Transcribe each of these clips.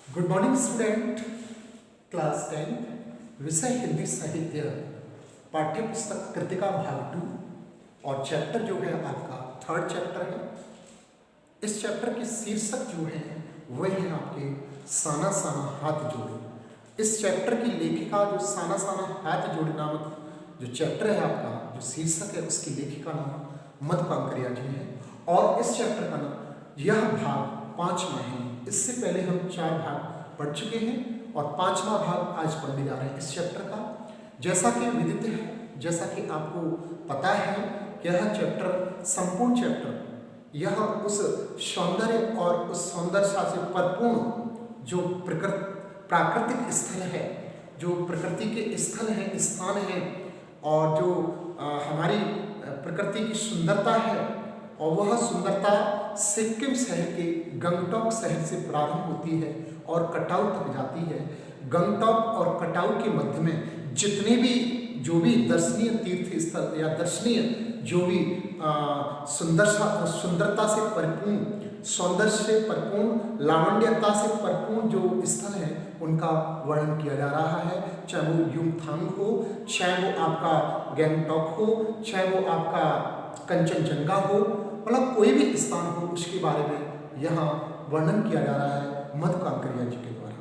Good morning student. Class 10 विषय हिंदी साहित्य पाठ्य पुस्तक कृतिका भाग 2 और चैप्टर जो है आपका थर्ड चैप्टर है। इस चैप्टर के शीर्षक जो है वह है आपके साना साना हाथ जोड़े। इस चैप्टर की लेखिका जो साना साना हाथ जोड़े नामक जो चैप्टर है आपका जो शीर्षक है उसकी लेखिका नाम मधु कांकरिया जी है और इस चैप्टर का नाम यह भाग 5वां है। इससे पहले हम 4 भाग पढ़ चुके हैं और 5वां भाग आज पढ़ने जा रहे हैं इस चैप्टर का। जैसा कि विदित है, जैसा कि आपको पता है कि यह चैप्टर संपूर्ण चैप्टर यह उस सौंदर्य और उस सौंदर्यता से परिपूर्ण जो प्राकृतिक स्थल है, जो प्रकृति के स्थल हैं, स्थान हैं और जो हमारी प्रकृति की सुंदरता है और वह सुंदरता सिक्किम शहर के गंगटोक शहर से प्रारंभ होती है और कटाऊ तक जाती है। गंगटोक और कटाऊ के मध्य में जितने भी जो भी दर्शनीय तीर्थ स्थल या दर्शनीय जो भी सुंदरता से परिपूर्ण, सौंदर्य से परिपूर्ण, लावण्यता से परिपूर्ण जो स्थल है उनका वर्णन किया जा रहा है। चाहे वो युमथांग हो, चाहे वो आपका गंगटोक हो, चाहे वो आपका कंचनजंगा हो, मतलब कोई भी स्थान हो उसके बारे में यहाँ वर्णन किया जा रहा है मधु कांकरिया जी के द्वारा।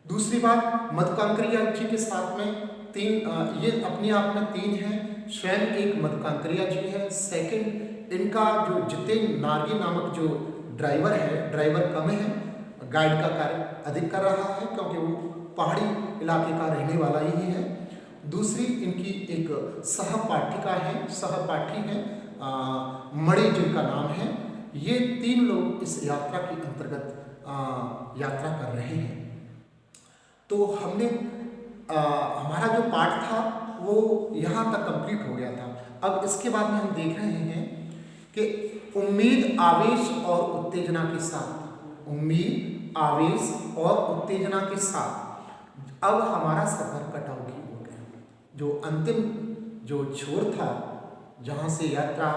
दूसरी बात, मधु कांकरिया जी के साथ में 3 ये अपने आप में 3 हैं। स्वयं एक मधु कांकरिया जी है, सेकंड इनका जो जितेन नार्गी नामक जो ड्राइवर है, ड्राइवर कम है, गाइड का कार्य अधिक कर रहा है क्योंकि वो पहाड़ी इलाके का रहने वाला ही है। दूसरी इनकी एक सहपाठिका है, सहपाठी है मणि जिनका नाम है। ये 3 लोग इस यात्रा के अंतर्गत यात्रा कर रहे हैं। तो हमने हमारा जो पाठ था वो यहाँ तक कंप्लीट हो गया था। अब इसके बाद में हम देख रहे हैं कि उम्मीद, आवेश और उत्तेजना के साथ, उम्मीद, आवेश और उत्तेजना के साथ अब हमारा सफर कटाऊ की हो गया। जो अंतिम जो छोर था जहाँ से यात्रा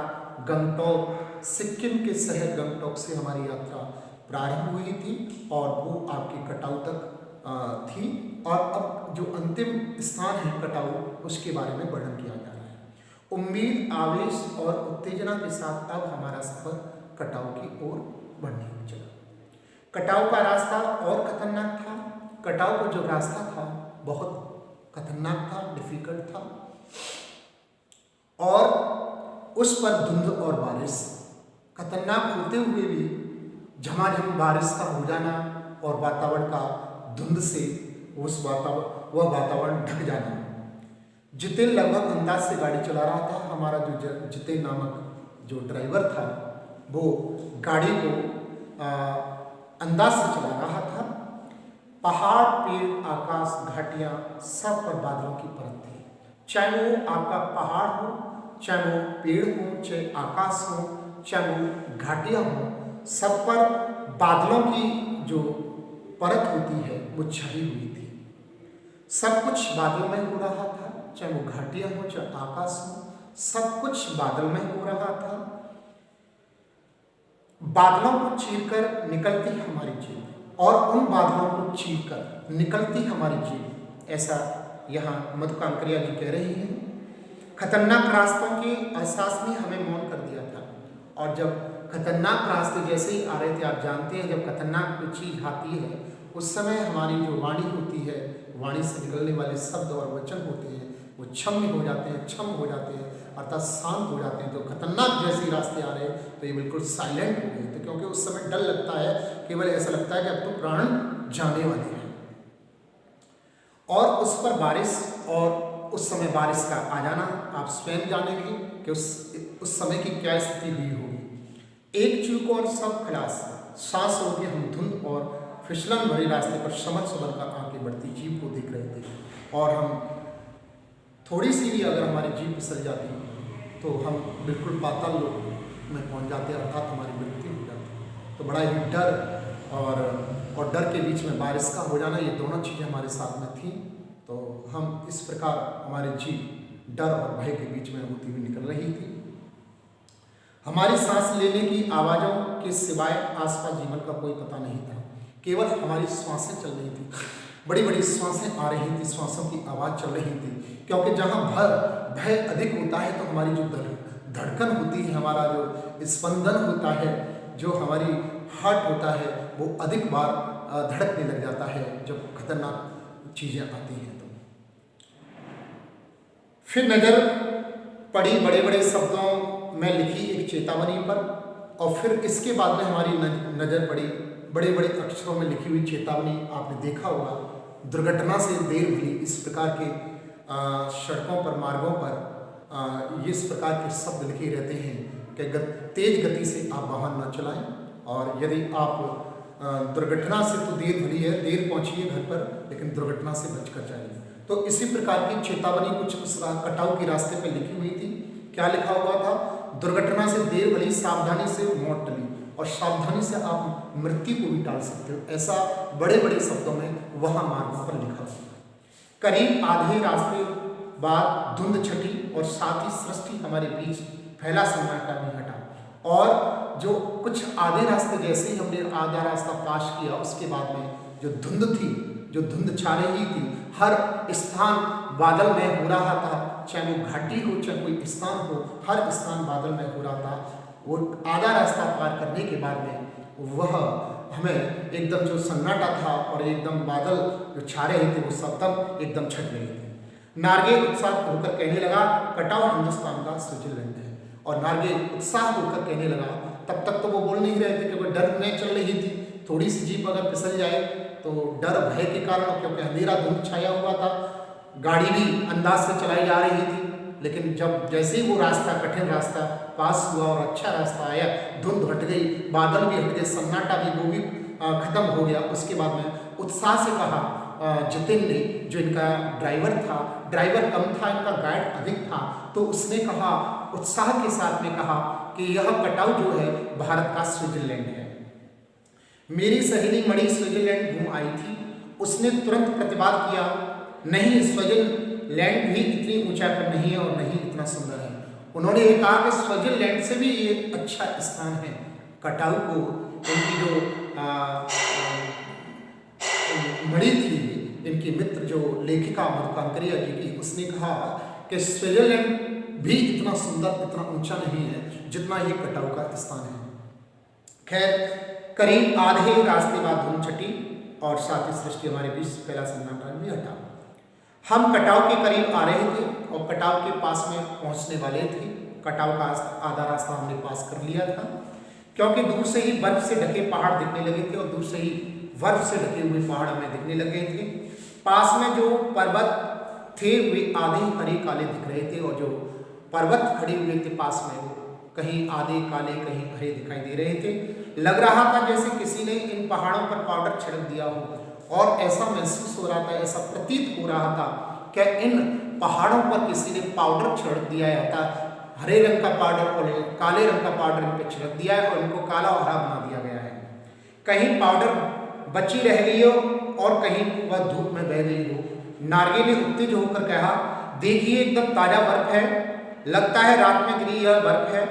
गंगटोक, सिक्किम के शहर गंगटोक से हमारी यात्रा प्रारंभ हुई थी और वो आपकी कटाऊ तक थी और अब जो अंतिम स्थान है कटाऊ उसके बारे में वर्णन किया जा रहा है। उम्मीद, आवेश और उत्तेजना के साथ अब हमारा सफर कटाऊ की ओर बढ़ने में चला। कटाऊ का रास्ता और खतरनाक था। कटाऊ का जो रास्ता था बहुत खतरनाक था, डिफिकल्ट था और उस पर धुंध और बारिश, खतरनाक होते हुए भी झमाझम बारिश का हो जाना और वातावरण का धुंध से वह वातावरण ढक जाना। जितेन लगभग अंदाज से गाड़ी चला रहा था। हमारा जो जितेन नामक जो ड्राइवर था वो गाड़ी को अंदाज से चला रहा था। पहाड़, पेड़, आकाश, घाटियाँ सब पर बादलों की परत थी। चाहे वो आपका पहाड़ हो, चाहे वो पेड़ हो, चाहे आकाश हो, चाहे वो घाटियाँ हो, सब पर बादलों की जो परत होती है वो छाई हुई थी। सब कुछ बादलमय हो रहा था, चाहे वो घाटियाँ हो, चाहे आकाश हो, सब कुछ बादलमय हो रहा था। बादलों को चीरकर निकलती हमारी जीप और उन बादलों को चीरकर निकलती हमारी जीप, ऐसा यहाँ मधु कांकरिया जी कह रही हैं। खतरनाक रास्तों के एहसास ने हमें मौन कर दिया था और जब खतरनाक रास्ते जैसे ही आ रहे थे, आप जानते हैं जब खतरनाक कोई चीज़ आती है उस समय हमारी जो वाणी होती है, वाणी से निकलने वाले शब्द और वचन होते हैं वो क्षम्य हो जाते हैं, क्षम हो जाते हैं, अर्थात शांत हो जाते हैं। तो खतरनाक जैसे रास्ते आ रहे हैं तो ये बिल्कुल साइलेंट हो गए थे क्योंकि उस समय डर लगता है, केवल ऐसा लगता है कि अब तो प्राण जाने वाले हैं। और उस पर बारिश और उस समय बारिश का आ जाना, आप स्वयं जानेंगे कि उस समय की क्या स्थिति हुई होगी। एक चूक और सब खलास, सांस रोके हम धुंध और फिसलन भरे रास्ते पर समझ समझ कर आगे बढ़ती जीप को देख रहे थे और हम थोड़ी सी भी अगर हमारी जीप फिसल जाती तो हम बिल्कुल पाताल लोक में पहुंच जाते, अर्थात हमारी मृत्यु हो जाती। तो बड़ा ही डर और डर के बीच में बारिश का हो जाना, ये दोनों चीज़ें हमारे साथ में थी। तो हम इस प्रकार हमारी जीप डर और भय के बीच में होती हुई निकल रही थी। हमारी सांस लेने की आवाज़ों के सिवाय आसपास जीवन का कोई पता नहीं था केवल हमारी श्वासें चल रही थी, बड़ी बड़ी श्वासें आ रही थी, श्वासों की आवाज़ चल रही थी। क्योंकि जहाँ भय अधिक होता है तो हमारी जो धड़कन होती है, हमारा जो स्पंदन होता है, जो हमारी हार्ट होता है, वो अधिक बार धड़कने लग जाता है जब खतरनाक चीज़ें आती हैं। तो फिर नज़र पड़ी बड़े बड़े शब्दों में लिखी एक चेतावनी पर, और फिर इसके बाद में हमारी नज़र पड़ी बड़े बड़े अक्षरों में लिखी हुई चेतावनी। आपने देखा होगा दुर्घटना से देर हुई, इस प्रकार के सड़कों पर, मार्गों पर इस प्रकार के शब्द लिखे रहते हैं कि तेज गति से आप वाहन न चलाएं, और यदि आप दुर्घटना से तो देर हुई है, देर पहुंची है घर पर, लेकिन दुर्घटना से बचकर जाइए। तो इसी प्रकार की चेतावनी कुछ उस कटाव के रास्ते पर लिखी हुई थी। क्या लिखा हुआ था? दुर्घटना से देर भली, सावधानी से मौत टली, और सावधानी से आप मृत्यु को भी टाल सकते हो, ऐसा बड़े बड़े शब्दों में वहाँ मार्गों पर लिखा हुआ। करीब आधे रास्ते बाद धुंध छटी और साथ ही सृष्टि हमारे बीच फैला सन्नाटा भी हटा। और जो कुछ आधे रास्ते जैसे ही हमने आधा रास्ता पास किया, उसके बाद में जो धुंध थी, जो धुंध छा रही थी, हर स्थान बादल में हो रहा था, चाहे वो घाटी हो चाहे कोई स्थान हो, हर स्थान बादल में हो रहा था। वो आधा रास्ता पार करने के बाद में वह हमें एकदम जो सन्नाटा था और एकदम बादल जो छा रहे थे, वो सब तब एकदम छट रहे थे। नार्गे उत्साह होकर कहने लगा, कटाव हिंदुस्तान का स्विट्जरलैंड है। और नार्गे उत्साह होकर कहने लगा, तब तक तो वो बोल नहीं रहे थे क्योंकि डर में चल रही थी। थोड़ी सी जीप अगर फिसल जाए तो डर भय के कारण, क्योंकि अंधेरा धुंध छाया हुआ था, गाड़ी भी अंदाज से चलाई जा रही थी। लेकिन जब जैसे ही वो रास्ता, कठिन रास्ता पास हुआ और अच्छा रास्ता आया, धुंध हट गई, बादल भी हट गए, सन्नाटा भी वो भी खत्म हो गया। उसके बाद में उत्साह से कहा जितिन ने, जो इनका ड्राइवर था, ड्राइवर कम था, इनका गाइड अधिक था, तो उसने कहा, उत्साह के साथ में कहा कि यह कटाव जो है भारत का स्विट्जरलैंड है। मेरी सहेली मणि स्विट्जरलैंड घूम आई थी। उसने तुरंत प्रतिवाद किया, नहीं, स्विट्जरलैंड भी इतनी ऊंचाई पर नहीं है और नहीं इतना सुंदर है। उन्होंने ये कहा कि स्विट्जरलैंड से भी ये अच्छा स्थान है। कटाव को इनकी जो मणि थी, इनकी मित्र जो लेखिका मधुकांकरिया जी की, उसने कहा कि स्विट्जरलैंड भी इतना सुंदर, इतना ऊंचा नहीं है जितना ये कटाव का स्थान है। खैर, करीब आधे रास्ते बाद धुंध छटी और साथ ही सृष्टि हमारे बीच फैला सन्नाटा भी हटा। हम कटाव के करीब आ रहे थे और कटाव के पास में पहुंचने वाले थे। कटाव का आधा रास्ता हमने पास कर लिया था, क्योंकि दूर से ही बर्फ से ढके पहाड़ दिखने लगे थे और दूर से ही बर्फ से ढके हुए पहाड़ हमें दिखने लगे थे। पास में जो पर्वत थे वे आधे हरे काले दिख रहे थे, और जो पर्वत खड़े हुए थे पास में, वो कहीं आधे काले कहीं हरे दिखाई दे रहे थे। लग रहा था जैसे किसी ने इन पहाड़ों पर पाउडर छिड़क दिया हो, और ऐसा महसूस हो रहा था, ऐसा प्रतीत हो रहा था कि इन पहाड़ों पर किसी ने पाउडर छिड़क दिया था। हरे रंग का पाउडर और काले रंग का पाउडर इन पर छिड़क दिया है और इनको काला और हरा बना दिया गया है। कहीं पाउडर बची रह गई हो और कहीं वह धूप में बह गई हो। नार्गे ने उत्तेज होकर कहा, देखिए एकदम ताजा बर्फ है, लगता है रात में गिरी यह बर्फ है।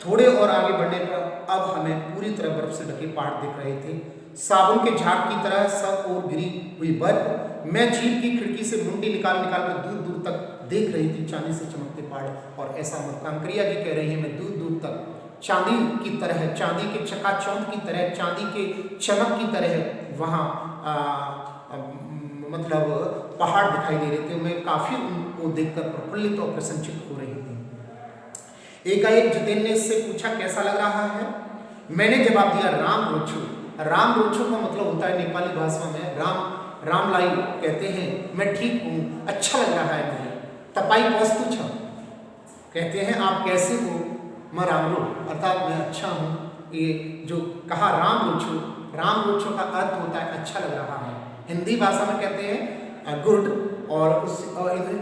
थोड़े और आगे बढ़ने पर अब हमें पूरी तरह बर्फ से ढके पहाड़ दिख रहे थे, साबुन के झाग की तरह सब ओर गिरी हुई बर्फ। मैं जीप की खिड़की से मुंडी निकाल कर दूर दूर तक देख रही थी चांदी से चमकते पहाड़, और ऐसा मधुकांकरिया जी कह रही है, मैं दूर दूर तक चांदी की तरह, चांदी के चकाचौंध की तरह, चांदी के चमक की तरह वहाँ मतलब पहाड़ दिखाई दे रहे थे। मैं काफ़ी उनको देखकर प्रफुल्लित और प्रसन्नचित हो रही थी। एकाएक जितेन ने इससे पूछा, कैसा लग रहा है? मैंने जवाब दिया, राम रोचो। राम रोचो का मतलब होता है नेपाली भाषा में राम लाई कहते हैं, मैं ठीक हूँ, अच्छा लग रहा है मुझे। तपाई वस्तु छ कहते हैं, आप कैसे हो? मैं रामरो, अर्थात मैं अच्छा हूँ। ये जो कहा राम रोचो का अर्थ होता है अच्छा लग रहा है। हिंदी भाषा में कहते हैं गुड, और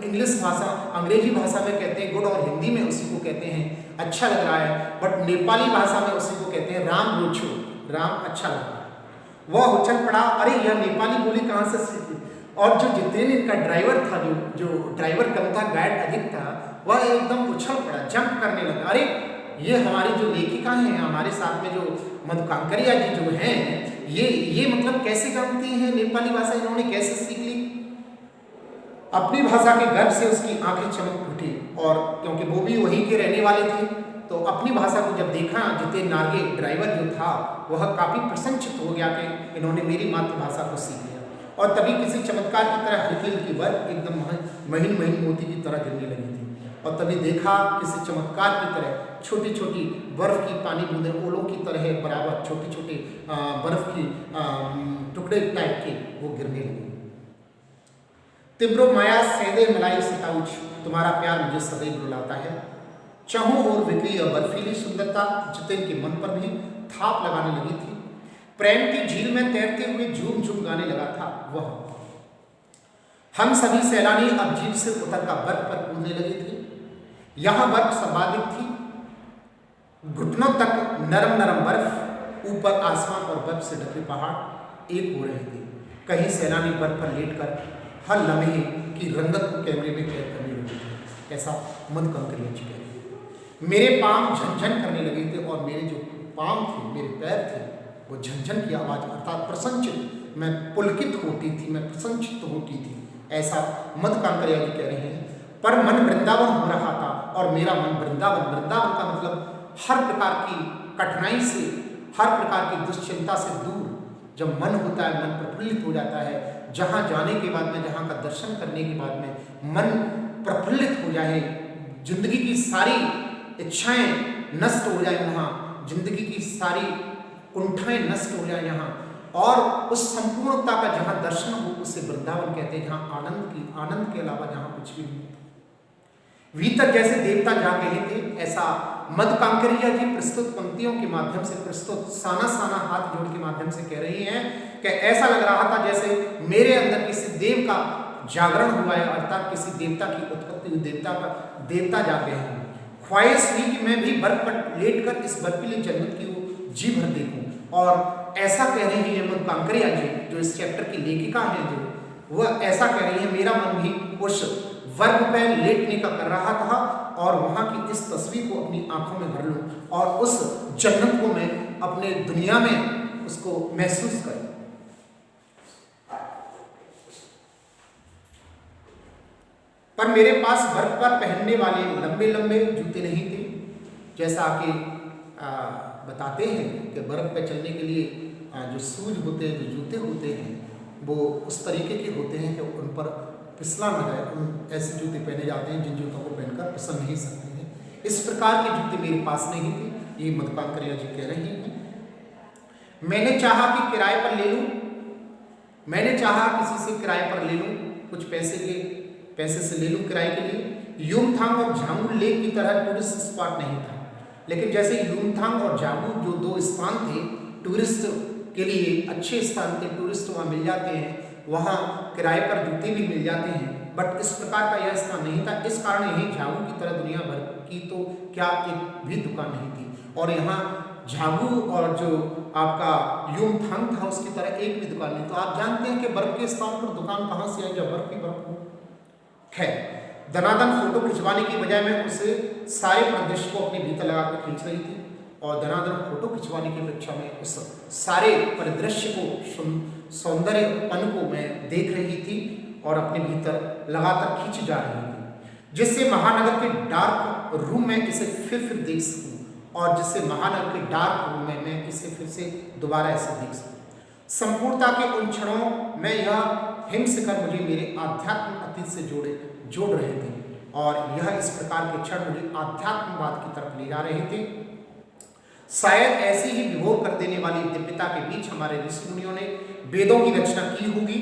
इंग्लिश भाषा, अंग्रेजी भाषा में कहते हैं गुड, और हिंदी में उसी को कहते हैं अच्छा लग रहा है। बट नेपाली भाषा में उसी को कहते हैं राम रोचो, राम अच्छा लग रहा है। वह उछल पड़ा, अरे यह नेपाली बोली कहाँ से सीखी? और जो जितेन इनका ड्राइवर था, जो ड्राइवर कम था, गाइड अधिक था, वह एकदम उछल पड़ा, जंप करने लगा, अरे ये हमारी जो लेखिका हैं, हमारे साथ में जो मधुकांकरिया जी जो हैं, ये मतलब कैसे जानती हैं नेपाली भाषा, इन्होंने कैसे सीख ली? अपनी भाषा के गर्व से उसकी आंखें चमक उठी, और क्योंकि वो भी वहीं के रहने वाले थे, तो अपनी भाषा को जब देखा, जितेंद्र नार्गे ड्राइवर जो था वह काफ़ी प्रसन्नचित्त हो गया कि इन्होंने मेरी मातृभाषा को सीख लिया। और तभी किसी चमत्कार की तरह हल्की हल्की बर्फ एकदम महीन महीन मोती की तरह गिरने लगी थी, और तभी देखा किसी चमत्कार की तरह छोटी छोटी बर्फ की पानी बूंदें ओलों की तरह बराबर छोटे छोटे बर्फ की टुकड़े टाइप के वो गिरने लगे। तिब्रो माया सेदे मलाई सताउच, तुम्हारा प्यार मुझे सदैव रुलाता है। चाहों और विक्री और बर्फीली सुंदरता जितेंद्र के मन पर भी थाप लगाने लगी थी। प्रेम की झील में तैरते हुए झूम झूम गाने लगा था वह। हम सभी सैलानी अब जीप से उतरकर बर्फ पर कूदने लगे थे। यहाँ बर्फ सर्वाधिक थी, घुटनों तक नरम नरम बर्फ, ऊपर आसमान और बर्फ से ढके पहाड़ एक हो रहे थे। कहीं सैलानी बर्फ पर लेटकर हर लम्हे की रंगत को कैमरे में कैद करने लगे थे। ऐसा मधुकांकरिया जी कहते हैं। मेरे पाँव झनझन करने लगे थे, और मेरे जो पाँव थे, मेरे पैर थे, वो झनझन की आवाज़ अर्थात प्रसन्नचित्त, मैं पुलकित होती थी, मैं प्रसन्नचित्त होती थी, ऐसा मधुकांकरिया जी कह रहे हैं। पर मन वृंदावन हो रहा था, और मेरा मन वृंदावन, वृंदावन का मतलब हर प्रकार की कठिनाई से, हर प्रकार की दुश्चिंता से दूर जब मन होता है, मन प्रफुल्लित हो जाता है। जहाँ जाने के बाद में, जहाँ का दर्शन करने के बाद में मन प्रफुल्लित हो जाए, जिंदगी की सारी इच्छाएं नष्ट हो जाए, वहाँ जिंदगी की सारी कुंठाएं नष्ट हो जाए यहाँ, और उस संपूर्णता का जहाँ दर्शन हो उसे वृंदावन कहते हैं, जहाँ आनंद के अलावा जहाँ कुछ भी नहीं। भीतर जैसे देवता जा रहे थे, ऐसा मधुकांकरिया जी प्रस्तुत पंक्तियों के माध्यम से, प्रस्तुत साना साना हाथ जोड़ के माध्यम से कह रही हैं कि ऐसा लग रहा था जैसे मेरे अंदर किसी देव का जागरण हुआ है, अर्थात किसी देवता की उत्पत्ति हुई, देवता जागे हैं। ख्वाहिश हुई कि मैं भी बर्फ पर लेटकर इस बर्फीले जन्नत की वो जी भर देखूं, और ऐसा कह रही है मधुकांकरिया जी, जो इस चैप्टर की लेखिका है, जो वह ऐसा कह रही है, मेरा मन भी उस वर्ग पर लेटने का कर रहा था, और वहाँ की इस तस्वीर को अपनी आंखों में भर लूं, और उस जन्नत को मैं अपने दुनिया में उसको महसूस करूं। पर मेरे पास बर्फ पर पहनने वाले लंबे लंबे जूते नहीं थे, जैसा कि बताते हैं कि बर्फ पर चलने के लिए जो शूज होते हैं, जो जूते होते हैं, वो उस तरीके के होते हैं कि उन पर फिसला न जाए। उन ऐसे जूते पहने जाते हैं जिन जूतों को पहनकर फिसल नहीं सकते हैं। इस प्रकार के जूते मेरे पास नहीं थे, ये मधुकांकरिया जी कह रही हैं। मैंने चाहा कि किराए पर ले लूँ, मैंने चाहा किसी से किराए पर ले लूँ, कुछ पैसे से ले लूँ किराए के लिए। युमथांग और झांगू लेक की तरह टूरिस्ट स्पॉट नहीं था, लेकिन जैसे युमथांग और झांगू जो दो स्थान थे टूरिस्ट के लिए अच्छे स्थान थे, टूरिस्ट वहाँ मिल जाते हैं, वहाँ किराए पर जूते भी मिल जाते हैं, बट इस प्रकार का यह स्थान नहीं था। इस कारण यही झांगू की तरह दुनिया भर की तो क्या एक भी दुकान नहीं थी, और यहाँ झांगू और जो आपका युमथांग था उसकी तरह एक भी दुकान नहीं। तो आप जानते हैं कि बर्फ के स्थान पर दुकान कहाँ से आई जब बर्फ ही बर्फ हो। खैर, दनादन फोटो खिंचवाने की बजाय मैं उसे सारे परिदृश्य को अपने भीतर लगा कर खींच रही थी, और दनादन फोटो खिंचवाने की अपेक्षा में उस सारे परिदृश्य को, सौंदर्यपन को मैं देख रही थी और अपने भीतर लगातार खींच जा रही थी, जिससे महानगर के डार्क रूम में इसे फिर देख सकूं, और जिससे महानगर के डार्क रूम में मैं इसे फिर से दोबारा ऐसे देख सकूं। संपूर्णता के उन क्षणों में यह हिमशिखर मुझे मेरे आध्यात्मिक अतीत से जोड़ रहे थे, और यह इस प्रकार के क्षण मुझे आध्यात्मवाद की तरफ ले जा रहे थे। शायद ऐसी ही विभोर कर देने वाली दिव्यता के बीच हमारे ऋषि मुनियों ने वेदों की रचना की होगी,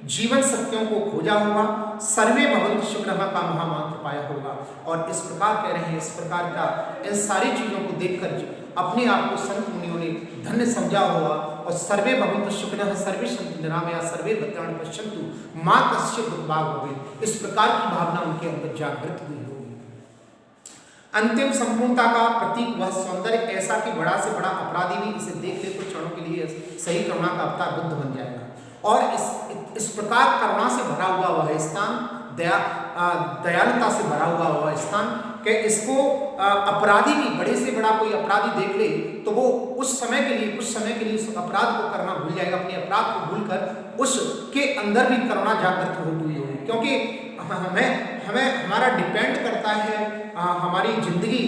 जीवन सत्यों को खोजा होगा, सर्वे भवन्तु सुखिनः का महामंत्र पाया होगा, और इस प्रकार कह रहे हैं, इस प्रकार का इन सारी चीज़ों को देखकर अपने आप को संत मुनियों ने धन्य समझा होगा, और सर्वे भवन्तु सुखिनः सर्वे सन्तु निरामया सर्वे भद्राणि पश्यन्तु मा कश्चित् दुःखभाग् भवेत्, इस प्रकार की भावना उनके अंदर जागृत हुई होगी। अंतिम संपूर्णता का प्रतीक वह सौंदर्य ऐसा कि बड़ा से बड़ा अपराधी भी इसे देख ले तो क्षणों के लिए सही करुणा का अवतार बुद्ध बन जाएगा, और इस प्रकार करुणा से भरा हुआ वह स्थान, दयालुता से भरा हुआ वह स्थान कि इसको अपराधी भी, बड़े से बड़ा कोई अपराधी देख ले तो वो उस समय के लिए, कुछ समय के लिए उस अपराध को करना भूल जाएगा, अपने अपराध को भूलकर उसके अंदर भी करुणा जागृत होती होगी। क्योंकि हमें हमारा डिपेंड करता है, हमारी जिंदगी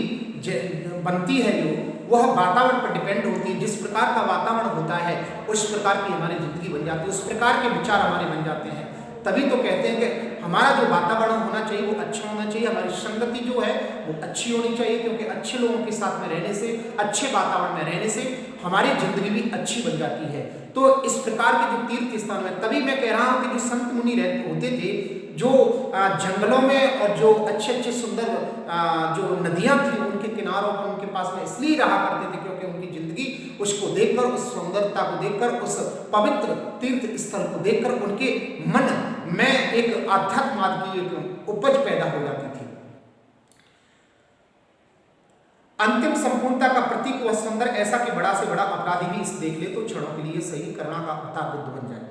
बनती है जो, वह वातावरण पर डिपेंड होती है। जिस प्रकार का वातावरण होता है उस प्रकार की हमारी जिंदगी बन जाती है, उस प्रकार के विचार हमारे बन जाते हैं। तभी तो कहते हैं कि हमारा जो वातावरण होना चाहिए वो अच्छा होना चाहिए, हमारी संगति जो है वो अच्छी होनी चाहिए, क्योंकि अच्छे लोगों के साथ में रहने से, अच्छे वातावरण में रहने से हमारी जिंदगी भी अच्छी बन जाती है। तो इस प्रकार के जो तीर्थ स्थान में, तभी मैं कह रहा हूँ कि जो संत मुनि होते थे, जो जंगलों में और जो अच्छे अच्छे सुंदर जो नदियाँ थी उनके किनारों पर उनके पास में इसलिए रहा करते थे क्योंकि उनकी जिंदगी उसको देखकर, उस सुंदरता को देखकर, उस पवित्र तीर्थ स्थल को देखकर उनके मन में एक आध्यात्मवाद की एक उपज पैदा हो जाती थी। अंतिम संपूर्णता का प्रतीक वह सुंदर ऐसा कि बड़ा से बड़ा अपराधी भी इस देख ले तो क्षणों के लिए सही करुणा का अवतार बुद्ध बन जाए।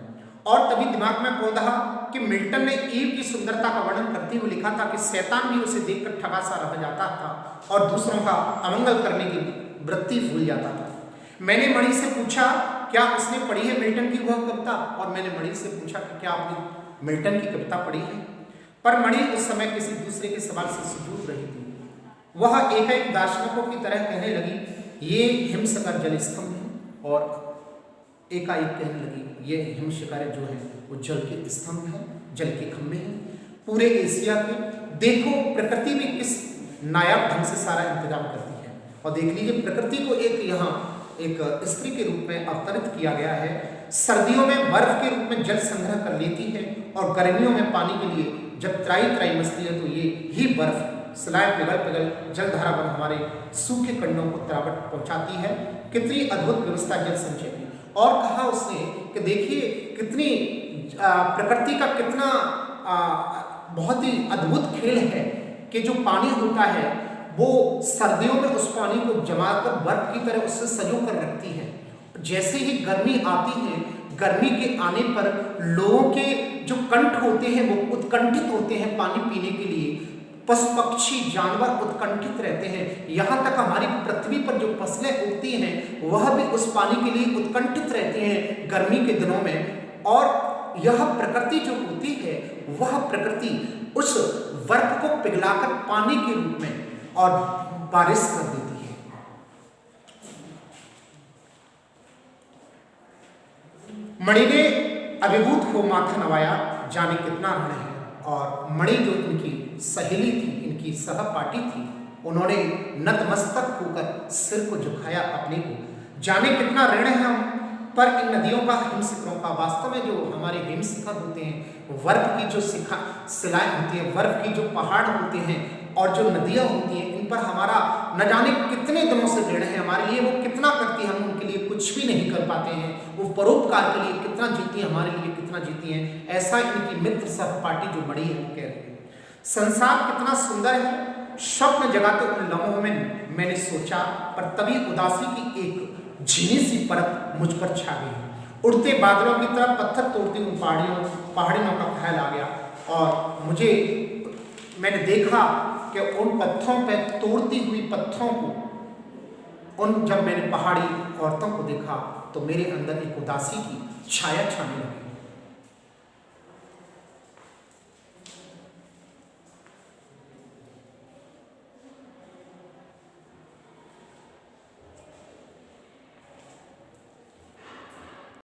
और तभी दिमाग में कौन रहा कि मिल्टन ने ईव की सुंदरता का वर्णन करते हुए लिखा था कि शैतान भी उसे देखकर ठगा सा रह जाता था और दूसरों का अमंगल करने की वृत्ति भूल जाता था। मैंने मणि से पूछा क्या उसने पढ़ी है मिल्टन की वह कविता, और मैंने मणि से पूछा कि क्या आपने मिल्टन की कविता पढ़ी है, पर मणि उस समय किसी दूसरे के सवाल से जूझ रही थी। वह एक दार्शनिकों की तरह कहने लगी ये हिमशकर जल स्तंभ है, और एकाएक कहने लगी ये हिमशिखर जो है वो जल के स्तंभ हैं, जल के खंभे हैं पूरे एशिया के। देखो प्रकृति भी किस नायाब ढंग से सारा इंतजाम करती है। और देख लीजिए प्रकृति को एक यहाँ एक स्त्री के रूप में अवतरित किया गया है। सर्दियों में बर्फ के रूप में जल संग्रह कर लेती है और गर्मियों में पानी के लिए जब त्राई मचती है तो ये ही बर्फ सिलाए पिघल जलधारा बन हमारे सूखे कंडों को तरावट पहुंचाती है। कितनी अद्भुत व्यवस्था जल संचय की। और कहा उसने कि देखिए कितनी प्रकृति का कितना बहुत ही अद्भुत खेल है कि जो पानी होता है वो सर्दियों में उस पानी को जमा कर बर्फ की तरह उससे सजो कर रखती है। जैसे ही गर्मी आती है, गर्मी के आने पर लोगों के जो कंठ होते हैं वो उत्कंठित होते हैं पानी पीने के लिए। पशु पक्षी जानवर उत्कंठित रहते हैं। यहाँ तक हमारी पृथ्वी पर जो फसलें उगती हैं वह भी उस पानी के लिए उत्कंठित रहती हैं गर्मी के दिनों में। और यह प्रकृति जो होती है वह प्रकृति उस बर्फ को पिघलाकर पानी के रूप में और बारिश कर देती है। मणि ने अभिभूत को माथा नवाया, जाने कितना ऋण है। और मणि जो इनकी सहेली थी, इनकी सहपाठी थी, उन्होंने नतमस्तक होकर सिर को झुकाया अपने को। जाने कितना ऋण है हम पर इन नदियों का, हिमशिखरों का। वास्तव में जो हमारे हिमशिखर होते हैं, बर्फ की जो शिलाएं होती है, बर्फ की जो पहाड़ होते हैं और जो नदियाँ होती हैं, इन पर हमारा न जाने कितने दिनों से ऋण है हमारे लिए। वो कितना करती है, हम उनके लिए कुछ भी नहीं कर पाते हैं। वो परोपकार के लिए कितना जीती है, हमारे लिए कितना जीती हैं। ऐसा इनकी मित्र सहपाठी जो बड़ी है वो कह रही है। संसार कितना सुंदर है, स्वप्न जगाते उन लम्हों में मैंने सोचा, पर तभी उदासी की एक झीनी सी परत मुझ पर छा गई। उड़ते बादलों की तरह पत्थर तोड़ती उन पहाड़ियों का ख्याल आ गया। और मैंने देखा कि उन पत्थरों पे तोड़ती हुई पत्थरों को, जब मैंने पहाड़ी औरतों को देखा तो मेरे अंदर एक उदासी की छाया छाने लगी।